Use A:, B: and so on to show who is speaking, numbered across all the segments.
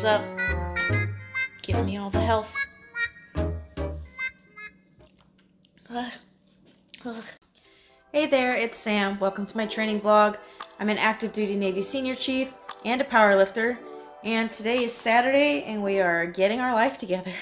A: thumbs up, giving me all the health. Hey there, it's Sam. Welcome to my training vlog. I'm an active duty Navy senior chief and a powerlifter, and today is Saturday and we are getting our life together.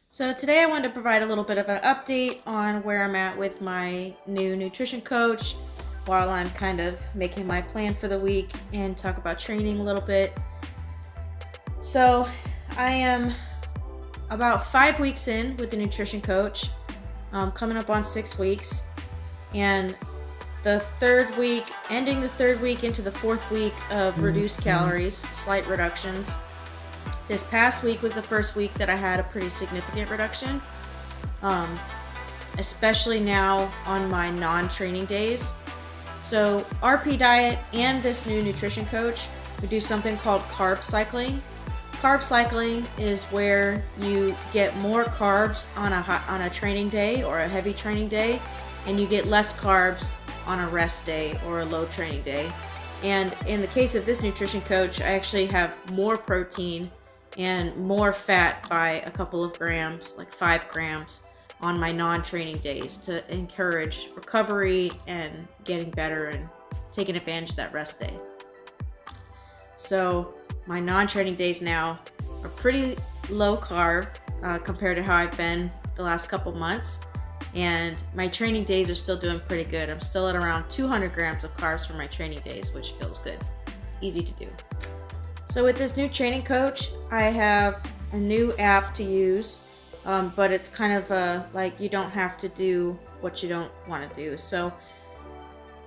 A: So today I wanted to provide a little bit of an update on where I'm at with my new nutrition coach while I'm kind of making my plan for the week and talk about training a little bit. So I am about 5 weeks in with the nutrition coach, coming up on 6 weeks, and the third week, ending the third week into the fourth week of reduced calories, slight reductions. This past week was the first week that I had a pretty significant reduction, especially now on my non-training days. So RP diet and this new nutrition coach, we do something called carb cycling. Carb cycling is where you get more carbs on a training day or a heavy training day, and you get less carbs on a rest day or a low training day. And in the case of this nutrition coach, I actually have more protein and more fat by a couple of grams, like 5 grams on my non-training days to encourage recovery and getting better and taking advantage of that rest day. So my non-training days now are pretty low carb compared to how I've been the last couple months, and my training days are still doing pretty good. I'm still at around 200 grams of carbs for my training days, which feels good. It's easy to do. So with this new training coach, I have a new app to use, but it's kind of like you don't have to do what you don't want to do. So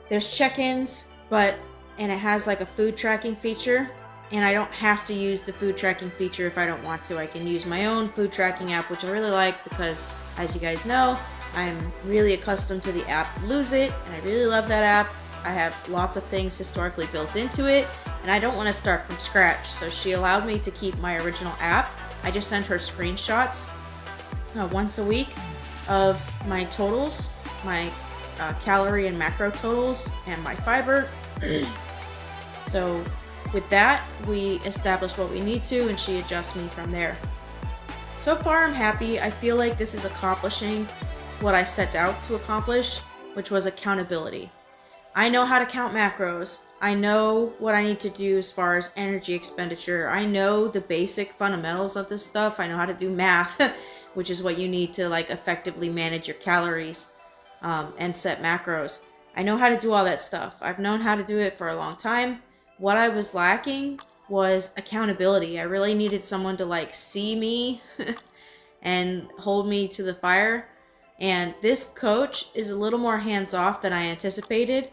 A: there's check-ins, and it has like a food tracking feature, and I don't have to use the food tracking feature if I don't want to. I can use my own food tracking app, which I really like because, as you guys know, I'm really accustomed to the app Lose It, and I really love that app. I have lots of things historically built into it, and I don't want to start from scratch. So she allowed me to keep my original app. I just sent her screenshots once a week of my totals, my calorie and macro totals, and my fiber. So with that, we establish what we need to, and she adjusts me from there. So far, I'm happy. I feel like this is accomplishing what I set out to accomplish, which was accountability. I know how to count macros. I know what I need to do as far as energy expenditure. I know the basic fundamentals of this stuff. I know how to do math, which is what you need to like effectively manage your calories and set macros. I know how to do all that stuff. I've known how to do it for a long time. What I was lacking was accountability. I really needed someone to like see me and hold me to the fire. And this coach is a little more hands-off than I anticipated.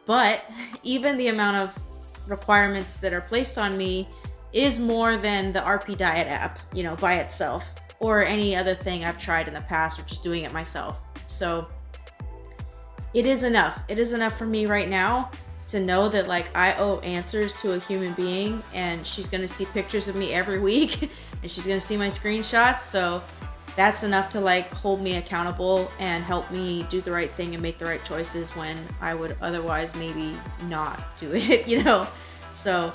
A: But even the amount of requirements that are placed on me is more than the RP Diet app, by itself, or any other thing I've tried in the past, or just doing it myself. So it is enough. It is enough for me right now to know that like I owe answers to a human being, and she's gonna see pictures of me every week, and she's gonna see my screenshots. So that's enough to like hold me accountable and help me do the right thing and make the right choices when I would otherwise maybe not do it, So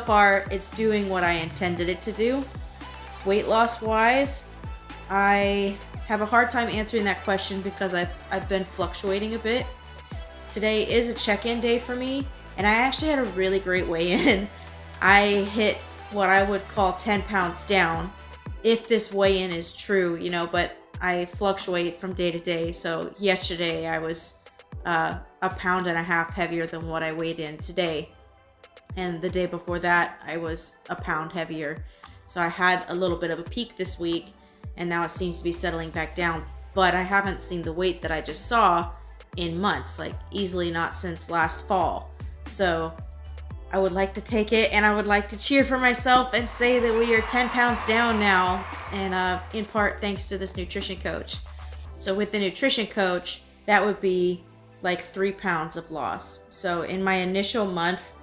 A: far it's doing what I intended it to do. Weight loss wise, I have a hard time answering that question because I've been fluctuating a bit. Today is a check-in day for me, and I actually had a really great weigh-in. I hit what I would call 10 pounds down, if this weigh-in is true, but I fluctuate from day to day. So yesterday I was 1.5 pounds heavier than what I weighed in today. And the day before that, I was 1 pound heavier. So I had a little bit of a peak this week, and now it seems to be settling back down. But I haven't seen the weight that I just saw in months, like easily not since last fall. So I would like to take it, and I would like to cheer for myself and say that we are 10 pounds down now, and in part thanks to this nutrition coach. So with the nutrition coach, that would be like 3 pounds of loss. So in my initial month,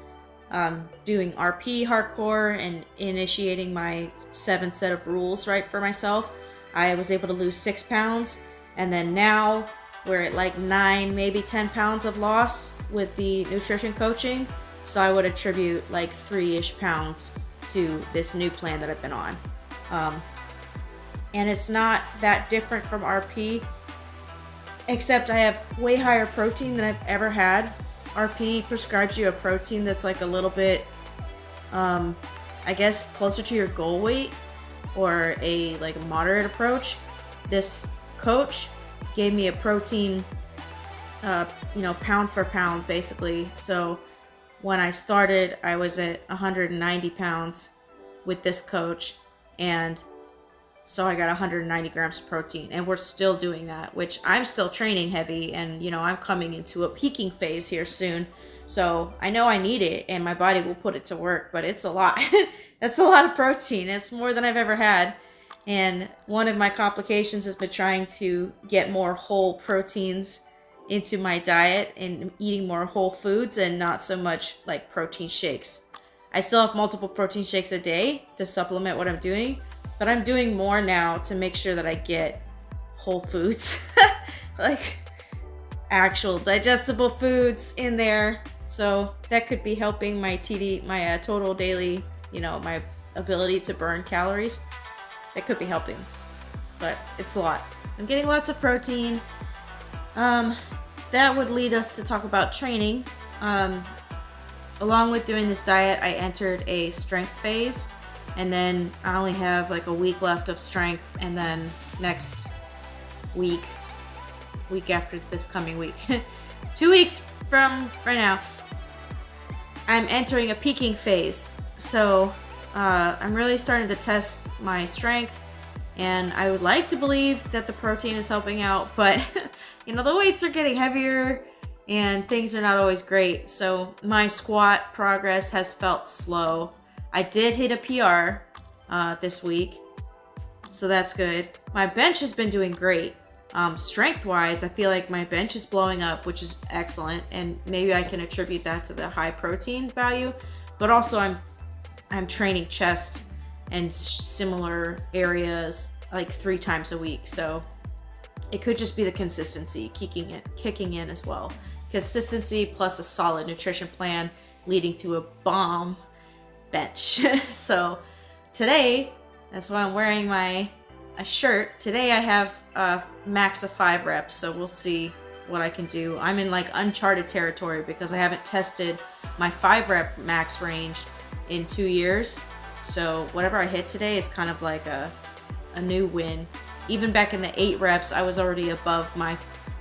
A: doing RP hardcore and initiating my 7 set of rules right for myself, I was able to lose 6 pounds. And then now we're at like 9, maybe 10 pounds of loss with the nutrition coaching. So I would attribute like 3-ish pounds to this new plan that I've been on. And it's not that different from RP, except I have way higher protein than I've ever had. RP prescribes you a protein that's like a little bit, I guess, closer to your goal weight, or a like a moderate approach. This coach gave me a protein, pound for pound, basically. So when I started, I was at 190 pounds with this coach, and so I got 190 grams of protein, and we're still doing that, which I'm still training heavy, and I'm coming into a peaking phase here soon. So I know I need it and my body will put it to work, but it's a lot. That's a lot of protein. It's more than I've ever had. And one of my complications has been trying to get more whole proteins into my diet and eating more whole foods and not so much like protein shakes. I still have multiple protein shakes a day to supplement what I'm doing, but I'm doing more now to make sure that I get whole foods, like actual digestible foods in there. So that could be helping my my total daily, my ability to burn calories. That could be helping, but it's a lot. I'm getting lots of protein. That would lead us to talk about training. Along with doing this diet, I entered a strength phase, and then I only have like a week left of strength, and then next week after this coming week, 2 weeks from right now, I'm entering a peaking phase. So I'm really starting to test my strength, and I would like to believe that the protein is helping out, but the weights are getting heavier and things are not always great. So my squat progress has felt slow. I did hit a PR this week, so that's good. My bench has been doing great. Strength-wise, I feel like my bench is blowing up, which is excellent, and maybe I can attribute that to the high protein value. But also, I'm training chest and similar areas like 3 times a week, so it could just be the consistency kicking in as well. Consistency plus a solid nutrition plan leading to a bomb bench. So today, that's why I'm wearing a shirt. Today I have a max of 5 reps, so we'll see what I can do. I'm in like uncharted territory because I haven't tested my 5 rep max range in 2 years. So whatever I hit today is kind of like a new win. Even back in the 8 reps, I was already above my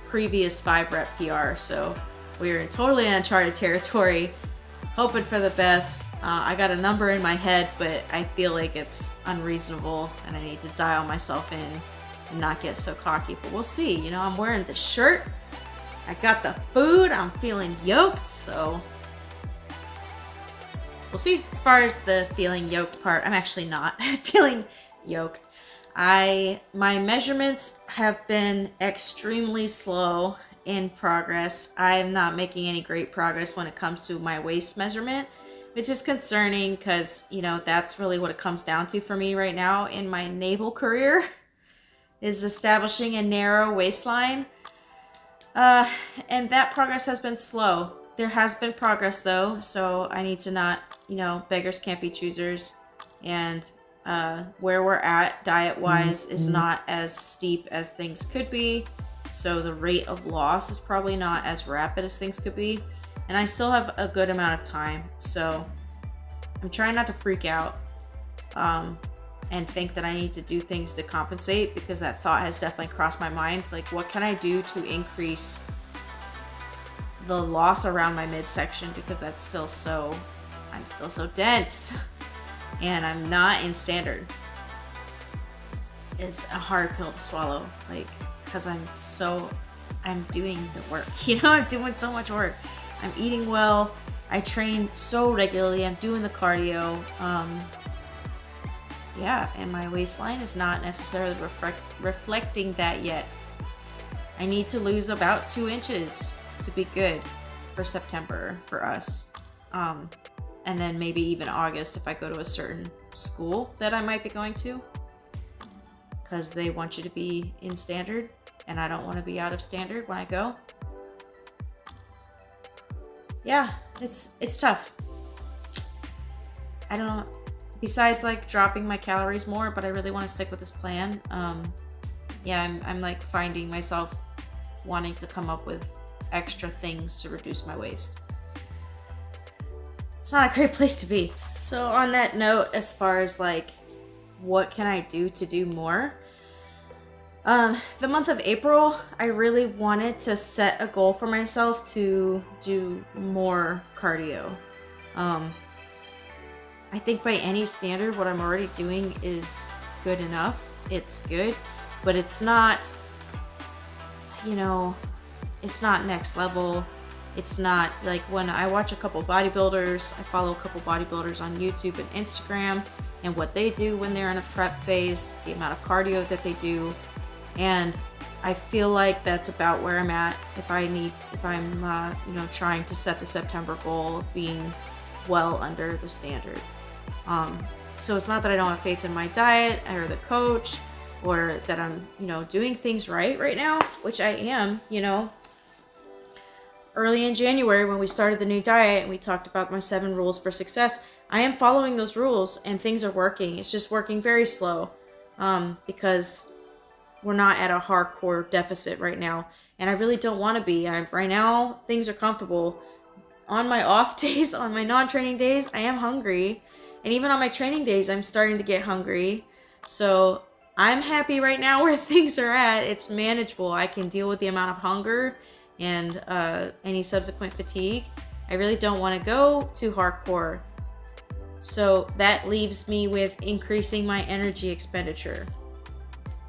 A: previous 5 rep PR. So we're in totally uncharted territory, hoping for the best. I got a number in my head, but I feel like it's unreasonable and I need to dial myself in and not get so cocky, but we'll see. I'm wearing the shirt, I got the food, I'm feeling yoked, so we'll see. As far as the feeling yoked part, I'm actually not feeling yoked. My measurements have been extremely slow in progress. I'm not making any great progress when it comes to my waist measurement, which is concerning because, that's really what it comes down to for me right now in my naval career, is establishing a narrow waistline. And that progress has been slow. There has been progress though, so I need to not, beggars can't be choosers. And where we're at diet-wise is not as steep as things could be. So the rate of loss is probably not as rapid as things could be. And I still have a good amount of time. So I'm trying not to freak out and think that I need to do things to compensate, because that thought has definitely crossed my mind. Like, what can I do to increase the loss around my midsection? Because I'm still so dense and I'm not in standard. It's a hard pill to swallow, like, because I'm doing the work. I'm doing so much work. I'm eating well. I train so regularly. I'm doing the cardio. And my waistline is not necessarily reflecting that yet. I need to lose about 2 inches to be good for September for us. And then maybe even August if I go to a certain school that I might be going to, because they want you to be in standard and I don't want to be out of standard when I go. Yeah, it's tough. I don't know, besides like dropping my calories more, but I really want to stick with this plan. Yeah, I'm like finding myself wanting to come up with extra things to reduce my waist. It's not a great place to be. So on that note, as far as like, what can I do to do more? The month of April, I really wanted to set a goal for myself to do more cardio. I think by any standard, what I'm already doing is good enough. It's good, but it's not, it's not next level. It's not like when I watch a couple bodybuilders, I follow a couple bodybuilders on YouTube and Instagram, and what they do when they're in a prep phase, the amount of cardio that they do. And I feel like that's about where I'm at if I'm trying to set the September goal of being well under the standard. So it's not that I don't have faith in my diet or the coach, or that I'm, doing things right now, which I am, Early in January when we started the new diet and we talked about my 7 rules for success, I am following those rules and things are working. It's just working very slow because we're not at a hardcore deficit right now. And I really don't want to be. Right now, things are comfortable. On my off days, on my non-training days, I am hungry. And even on my training days, I'm starting to get hungry. So I'm happy right now where things are at. It's manageable. I can deal with the amount of hunger and any subsequent fatigue. I really don't want to go too hardcore. So that leaves me with increasing my energy expenditure.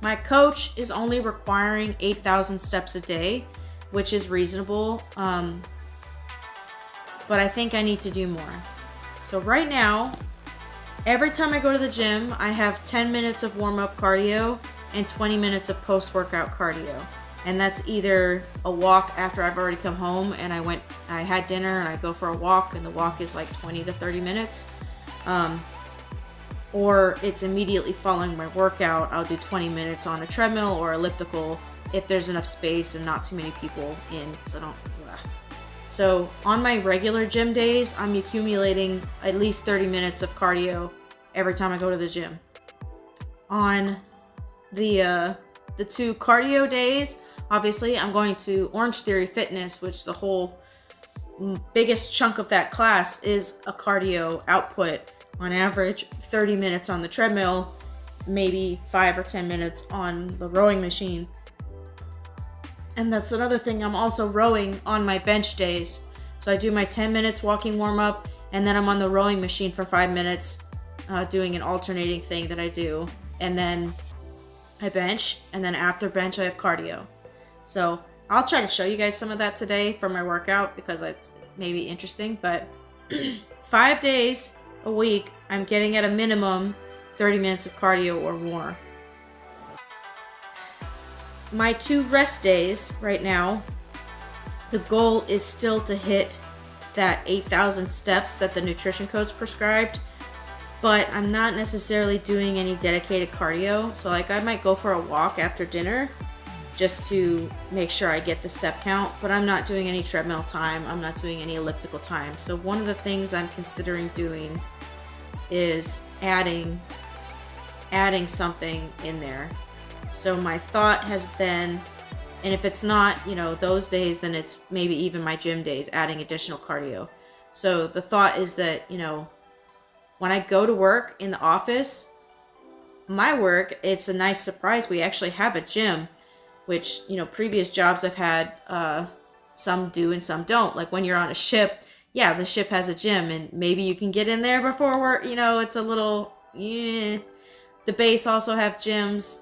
A: My coach is only requiring 8,000 steps a day, which is reasonable. But I think I need to do more. So right now, every time I go to the gym, I have 10 minutes of warm-up cardio and 20 minutes of post-workout cardio. And that's either a walk after I've already come home and I had dinner and I go for a walk, and the walk is like 20 to 30 minutes. Or it's immediately following my workout. I'll do 20 minutes on a treadmill or elliptical if there's enough space and not too many people in, because I don't. So on my regular gym days, I'm accumulating at least 30 minutes of cardio every time I go to the gym. On the 2 cardio days, obviously, I'm going to Orange Theory Fitness, which the whole biggest chunk of that class is a cardio output. On average, 30 minutes on the treadmill, maybe 5 or 10 minutes on the rowing machine. And that's another thing, I'm also rowing on my bench days. So I do my 10 minutes walking warm up, and then I'm on the rowing machine for 5 minutes, doing an alternating thing that I do. And then I bench, and then after bench I have cardio. So I'll try to show you guys some of that today for my workout because it's maybe interesting, but 5 days a week, I'm getting at a minimum 30 minutes of cardio or more. My 2 rest days right now, the goal is still to hit that 8,000 steps that the nutrition coach prescribed, but I'm not necessarily doing any dedicated cardio. So like I might go for a walk after dinner just to make sure I get the step count, but I'm not doing any treadmill time. I'm not doing any elliptical time. So one of the things I'm considering doing is adding something in there. So my thought has been, and if it's not, those days, then it's maybe even my gym days, adding additional cardio. So the thought is that, when I go to work in the office, my work, it's a nice surprise. We actually have a gym, which, previous jobs I've had, some do and some don't. Like when you're on a ship, yeah, the ship has a gym and maybe you can get in there before work. It's a little, The base also have gyms.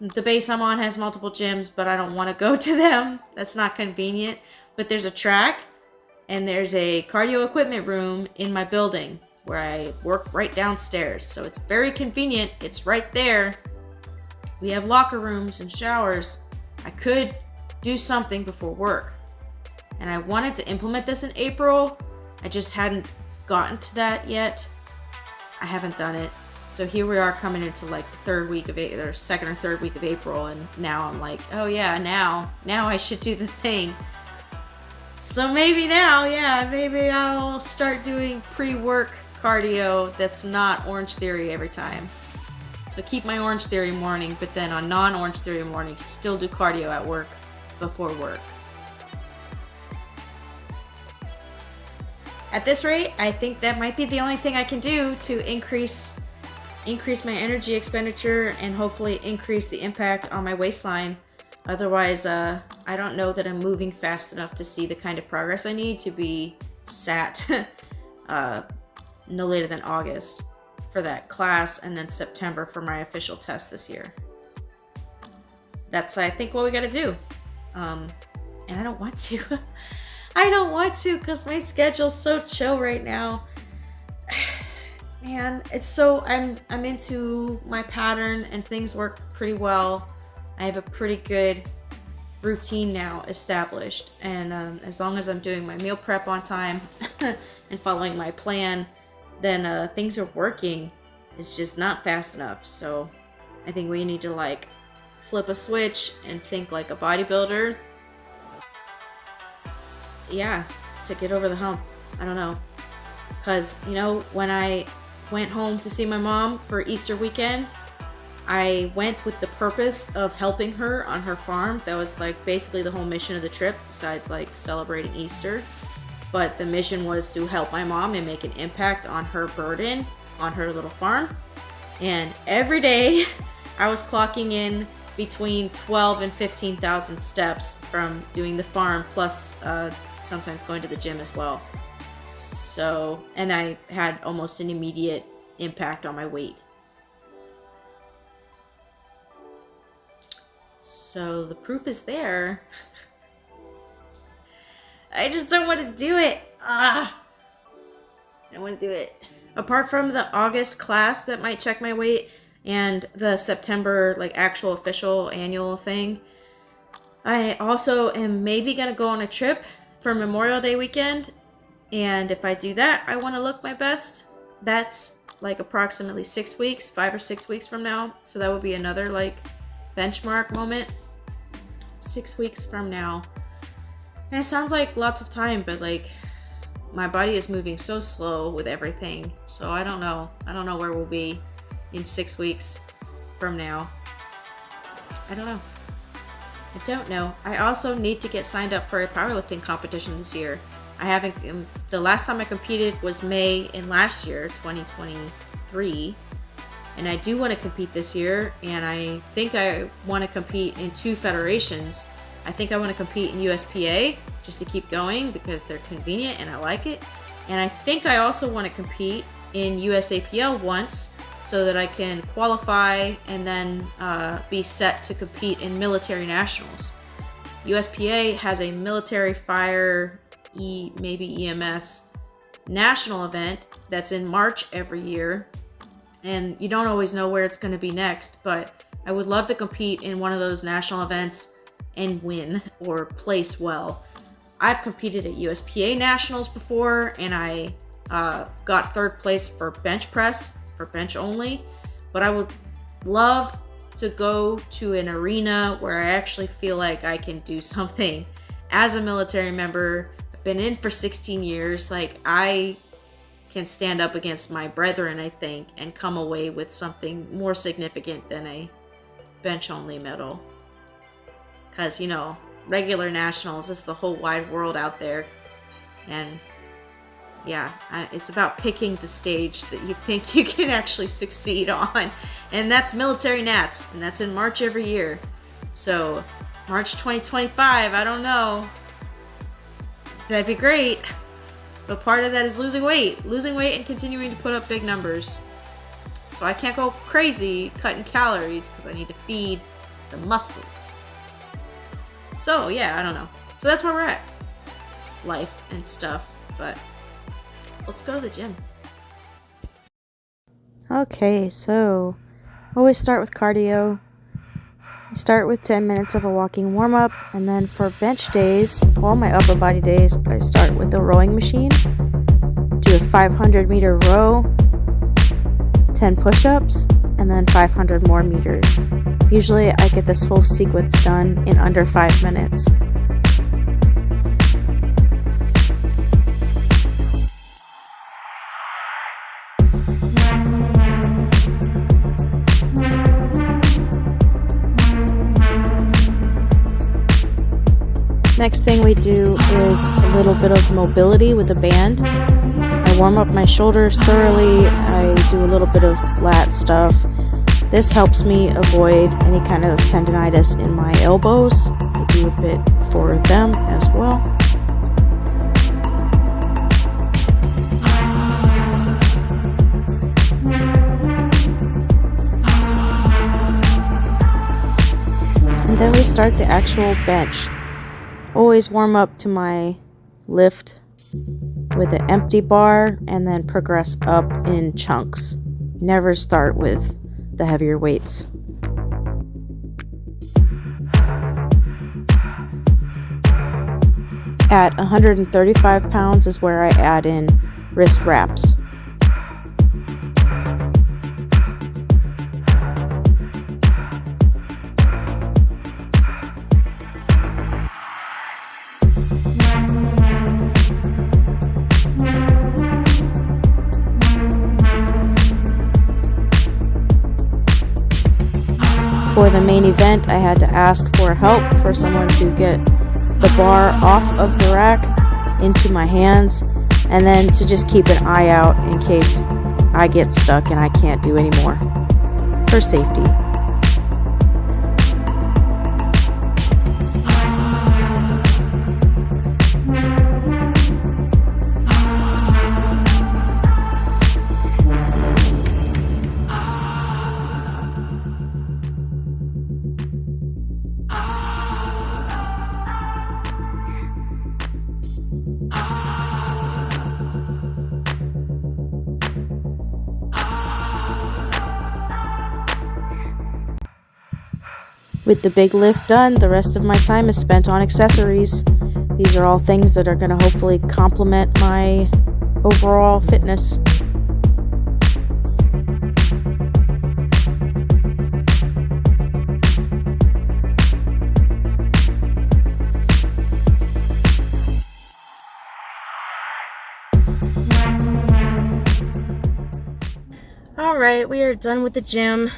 A: The base I'm on has multiple gyms, but I don't want to go to them. That's not convenient. But there's a track and there's a cardio equipment room in my building where I work right downstairs. So it's very convenient. It's right there. We have locker rooms and showers. I could do something before work. And I wanted to implement this in April. I just hadn't gotten to that yet. I haven't done it. So here we are coming into like the third week of April, or second or third week of April, and now I'm like, oh yeah, now I should do the thing. So maybe now, yeah, maybe I'll start doing pre-work cardio that's not Orange Theory every time. So keep my Orange Theory morning, but then on non-Orange Theory mornings, still do cardio at work before work. At this rate, I think that might be the only thing I can do to increase my energy expenditure and hopefully increase the impact on my waistline. Otherwise, I don't know that I'm moving fast enough to see the kind of progress I need to be sat no later than August for that class, and then September for my official test this year. That's, I think, what we gotta do. And I don't want to. I don't want to because my schedule's so chill right now. Man, it's so, I'm into my pattern and things work pretty well. I have a pretty good routine now established, and as long as I'm doing my meal prep on time and following my plan, then things are working. It's just not fast enough. So I think we need to like flip a switch and think like a bodybuilder. Yeah, to get over the hump. I don't know. Because, you know, when I went home to see my mom for Easter weekend, I went with the purpose of helping her on her farm. That was like basically the whole mission of the trip, besides like celebrating Easter. But the mission was to help my mom and make an impact on her burden on her little farm. And every day I was clocking in between 12 and 15,000 steps from doing the farm, plus sometimes going to the gym as well. So, and I had almost an immediate impact on my weight. So the proof is there. I just don't want to do it. I don't want to do it. Apart from the August class that might check my weight and the September like actual official annual thing, I also am maybe gonna go on a trip for Memorial Day weekend. And if I do that, I want to look my best. That's like approximately 6 weeks, 5 or 6 weeks from now. So that would be another like benchmark moment. 6 weeks from now. And it sounds like lots of time, but like my body is moving so slow with everything. So I don't know. I don't know where we'll be in 6 weeks from now. I don't know. I don't know. I also need to get signed up for a powerlifting competition this year. I haven't, the last time I competed was May in last year, 2023. And I do want to compete this year, and I think I want to compete in 2 federations. I think I want to compete in USPA just to keep going because they're convenient and I like it. And I think I also want to compete in USAPL once so that I can qualify and then be set to compete in military nationals. USPA has a military fire, maybe EMS national event that's in March every year. And you don't always know where it's going to be next, but I would love to compete in one of those national events and win or place well. I've competed at USPA nationals before, and I got 3rd place for bench press, for bench only, but I would love to go to an arena where I actually feel like I can do something as a military member. I've been in for 16 years. Like, I can stand up against my brethren, I think, and come away with something more significant than a bench only medal. Because, you know, regular nationals is the whole wide world out there. And yeah, it's about picking the stage that you think you can actually succeed on. And that's military nats, and that's in March every year. So March 2025, I don't know. That'd be great. But part of that is losing weight and continuing to put up big numbers. So I can't go crazy cutting calories because I need to feed the muscles. So yeah, I don't know. So that's where we're at. Life and stuff, but let's go to the gym. Okay, so always start with cardio.
B: I start with 10 minutes of a walking warm-up, and then for bench days, all my upper body days, I start with the rowing machine. Do a 500-meter row, 10 push-ups, and then 500 more meters. Usually I get this whole sequence done in under 5 minutes. Next thing we do is a little bit of mobility with a band. I warm up my shoulders thoroughly. I do a little bit of lat stuff. This helps me avoid any kind of tendonitis in my elbows. I do a bit for them as well. And then we start the actual bench. Always warm up to my lift with an empty bar and then progress up in chunks. Never start with the heavier weights. At 135 pounds is where I add in wrist wraps. For the main event, I had to ask for help for someone to get the bar off of the rack into my hands, and then to just keep an eye out in case I get stuck and I can't do anymore, for safety. With the big lift done, the rest of my time is spent on accessories. These are all things that are going to hopefully complement my overall fitness. Alright, we are done with the gym.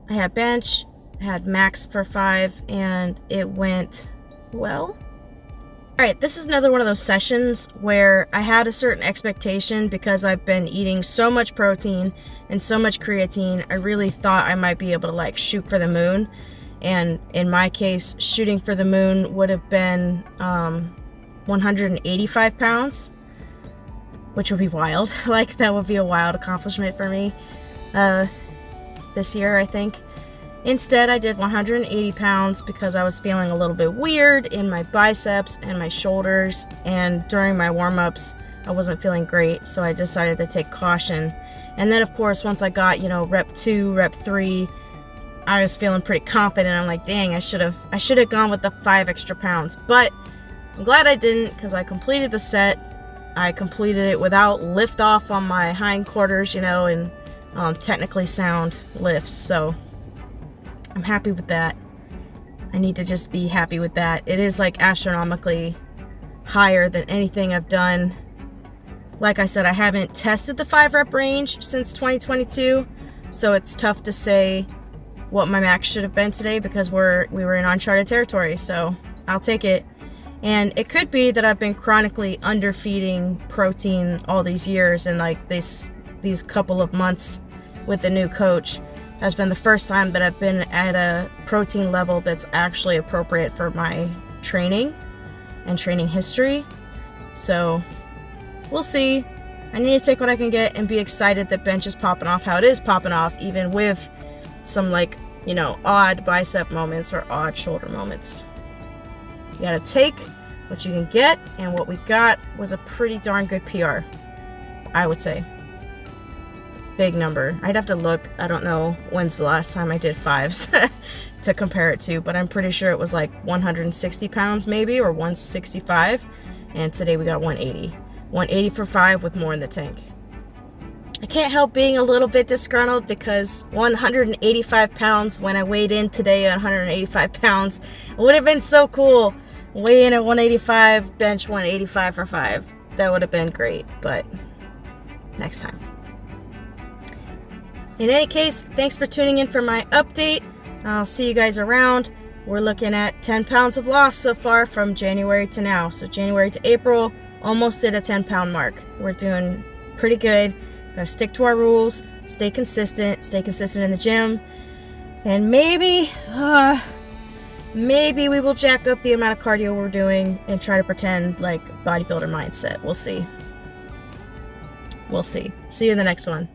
B: I had bench, I had max for 5, and it went well. Alright, this is another one of those sessions where I had a certain expectation because I've been eating so much protein and so much creatine. I really thought I might be able to like shoot for the moon. And in my case, shooting for the moon would have been 185 pounds, which would be wild. Like, that would be a wild accomplishment for me this year, I think. Instead, I did 180 pounds because I was feeling a little bit weird in my biceps and my shoulders, and during my warm-ups, I wasn't feeling great, so I decided to take caution. And then, of course, once I got, rep 2, rep 3, I was feeling pretty confident. I'm like, dang, I should have gone with the 5 extra pounds. But I'm glad I didn't, because I completed the set. I completed it without lift off on my hindquarters, and technically sound lifts, so I'm happy with that. I need to just be happy with that. It is like astronomically higher than anything I've done. Like I said, I haven't tested the 5 rep range since 2022, so it's tough to say what my max should have been today because we were in uncharted territory, so I'll take it. And it could be that I've been chronically underfeeding protein all these years, and like these couple of months with the new coach has been the first time that I've been at a protein level that's actually appropriate for my training and training history. So we'll see. I need to take what I can get and be excited that bench is popping off how it is popping off, even with some odd bicep moments or odd shoulder moments. You gotta take what you can get, and what we got was a pretty darn good PR, I would say. big number. I'd have to look. I don't know when's the last time I did 5s to compare it to, but I'm pretty sure it was like 160 pounds maybe, or 165. And today we got 180. 180 for 5 with more in the tank. I can't help being a little bit disgruntled because 185 pounds when I weighed in today at 185 pounds. It would have been so cool. Weigh in at 185, bench 185 for 5. That would have been great, but next time. In any case, thanks for tuning in for my update. I'll see you guys around. We're looking at 10 pounds of loss so far from January to now. So January to April, almost at a 10-pound mark. We're doing pretty good. Gotta stick to our rules, stay consistent in the gym, and maybe we will jack up the amount of cardio we're doing and try to pretend like bodybuilder mindset. We'll see. See you in the next one.